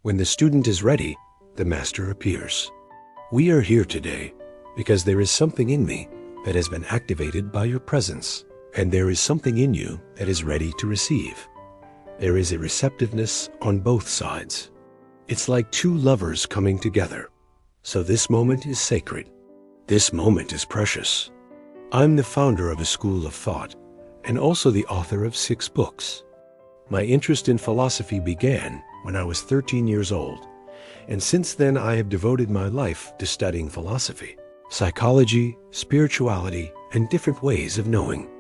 When the student is ready, the master appears. We are here today because there is something in me that has been activated by your presence, and there is something in you that is ready to receive. There is a receptiveness on both sides. It's like two lovers coming together. So this moment is sacred. This moment is precious. I'm the founder of a school of thought and also the author of 6 books. My interest in philosophy began when I was 13 years old, and since then I have devoted my life to studying philosophy, psychology, spirituality, and different ways of knowing.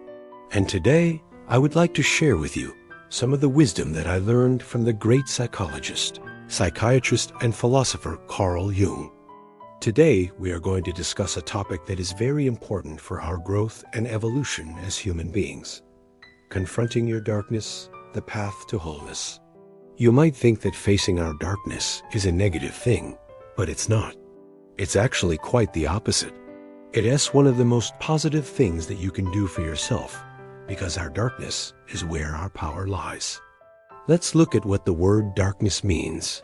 And today, I would like to share with you some of the wisdom that I learned from the great psychologist, psychiatrist, and philosopher Carl Jung. Today, we are going to discuss a topic that is very important for our growth and evolution as human beings: confronting your darkness, the path to wholeness. You might think that facing our darkness is a negative thing, but it's not. It's actually quite the opposite. It is one of the most positive things that you can do for yourself, because our darkness is where our power lies. Let's look at what the word darkness means.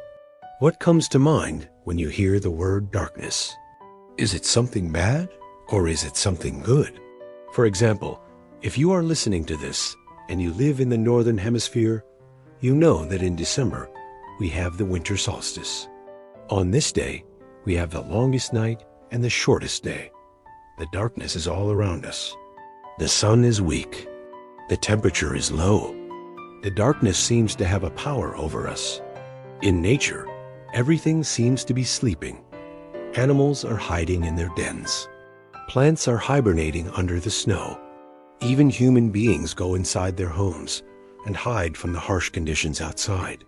What comes to mind when you hear the word darkness? Is it something bad, or is it something good? For example, if you are listening to this and you live in the northern hemisphere, you know that in December we have the winter solstice. On this day, we have the longest night and the shortest day. The darkness is all around us. The sun is weak. The temperature is low. The darkness seems to have a power over us. In nature, everything seems to be sleeping. Animals are hiding in their dens. Plants are hibernating under the snow. Even human beings go inside their homes and hide from the harsh conditions outside.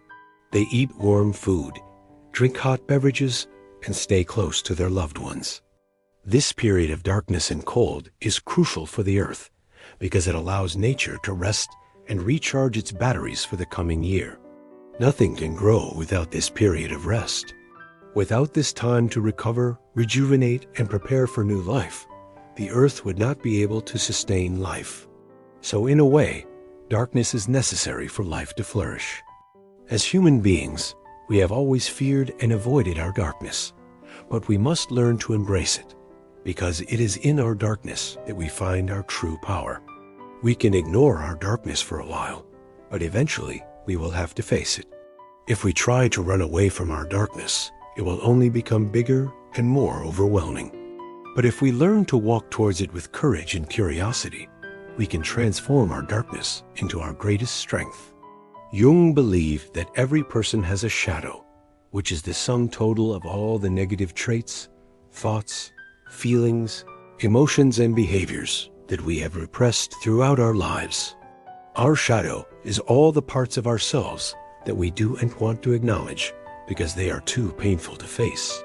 They eat warm food, drink hot beverages, and stay close to their loved ones. This period of darkness and cold is crucial for the earth because it allows nature to rest and recharge its batteries for the coming year. Nothing can grow without this period of rest. Without this time to recover, rejuvenate, and prepare for new life, the earth would not be able to sustain life. So in a way, darkness is necessary for life to flourish. As human beings, we have always feared and avoided our darkness, but we must learn to embrace it, because it is in our darkness that we find our true power. We can ignore our darkness for a while, but eventually we will have to face it. If we try to run away from our darkness, it will only become bigger and more overwhelming. But if we learn to walk towards it with courage and curiosity, we can transform our darkness into our greatest strength. Jung believed that every person has a shadow, which is the sum total of all the negative traits, thoughts, feelings, emotions, and behaviors that we have repressed throughout our lives. Our shadow is all the parts of ourselves that we do and want to acknowledge because they are too painful to face.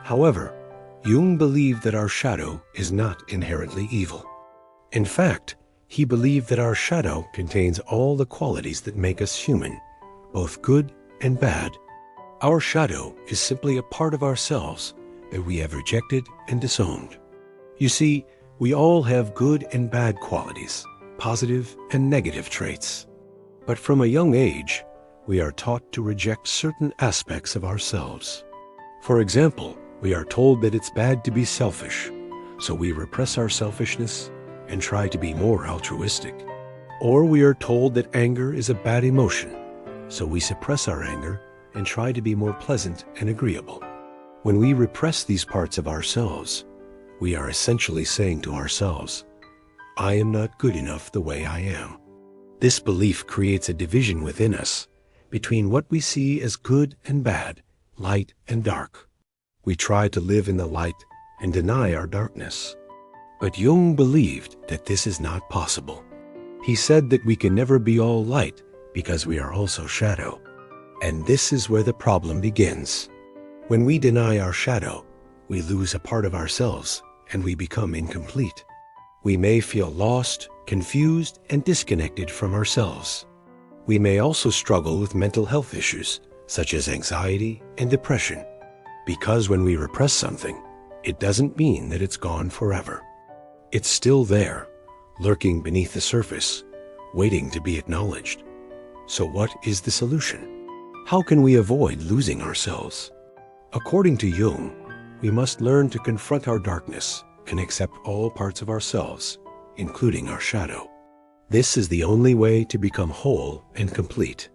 However, Jung believed that our shadow is not inherently evil. In fact, he believed that our shadow contains all the qualities that make us human, both good and bad. Our shadow is simply a part of ourselves that we have rejected and disowned. You see, we all have good and bad qualities, positive and negative traits. But from a young age, we are taught to reject certain aspects of ourselves. For example, we are told that it's bad to be selfish, so we repress our selfishness and try to be more altruistic. Or we are told that anger is a bad emotion, so we suppress our anger and try to be more pleasant and agreeable. When we repress these parts of ourselves, we are essentially saying to ourselves, "I am not good enough the way I am." This belief creates a division within us between what we see as good and bad, light and dark. We try to live in the light and deny our darkness. But Jung believed that this is not possible. He said that we can never be all light because we are also shadow. And this is where the problem begins. When we deny our shadow, we lose a part of ourselves and we become incomplete. We may feel lost, confused, and disconnected from ourselves. We may also struggle with mental health issues, such as anxiety and depression. Because when we repress something, it doesn't mean that it's gone forever. It's still there, lurking beneath the surface, waiting to be acknowledged. So what is the solution? How can we avoid losing ourselves? According to Jung, we must learn to confront our darkness and accept all parts of ourselves, including our shadow. This is the only way to become whole and complete.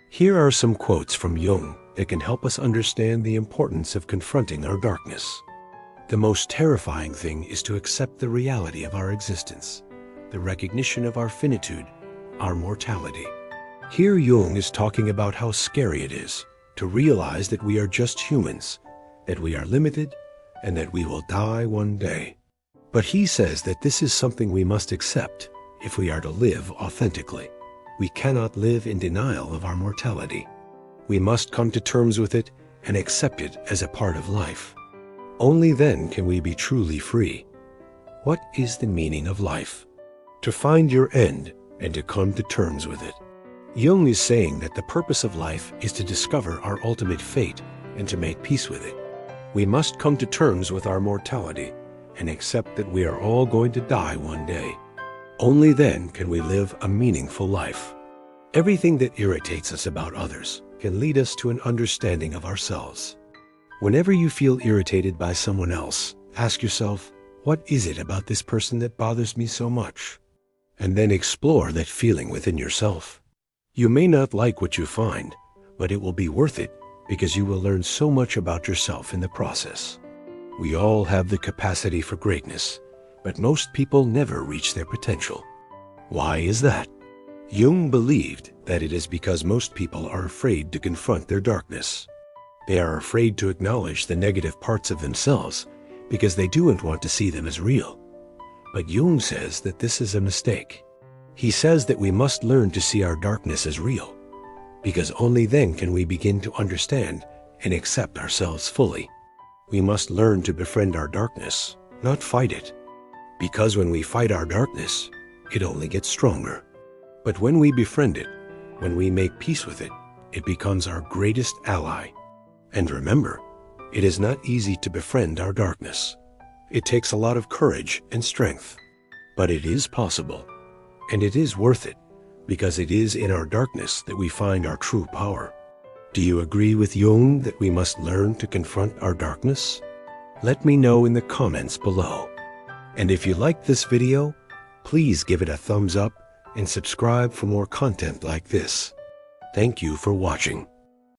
Here are some quotes from Jung that can help us understand the importance of confronting our darkness. The most terrifying thing is to accept the reality of our existence, the recognition of our finitude, our mortality. Here Jung is talking about how scary it is to realize that we are just humans, that we are limited, and that we will die one day. But he says that this is something we must accept if we are to live authentically. We cannot live in denial of our mortality. We must come to terms with it and accept it as a part of life. Only then can we be truly free. What is the meaning of life? To find your end and to come to terms with it. Jung is saying that the purpose of life is to discover our ultimate fate and to make peace with it. We must come to terms with our mortality and accept that we are all going to die one day. Only then can we live a meaningful life. Everything that irritates us about others can lead us to an understanding of ourselves. Whenever you feel irritated by someone else, ask yourself, what is it about this person that bothers me so much? And then explore that feeling within yourself. You may not like what you find, but it will be worth it because you will learn so much about yourself in the process. We all have the capacity for greatness, but most people never reach their potential. Why is that? Jung believed that it is because most people are afraid to confront their darkness. They are afraid to acknowledge the negative parts of themselves because they don't want to see them as real. But Jung says that this is a mistake. He says that we must learn to see our darkness as real, because only then can we begin to understand and accept ourselves fully. We must learn to befriend our darkness, not fight it. Because when we fight our darkness, it only gets stronger. But when we befriend it, when we make peace with it, it becomes our greatest ally. And remember, it is not easy to befriend our darkness. It takes a lot of courage and strength. But it is possible, and it is worth it, because it is in our darkness that we find our true power. Do you agree with Jung that we must learn to confront our darkness? Let me know in the comments below. And if you liked this video, please give it a thumbs up and subscribe for more content like this. Thank you for watching.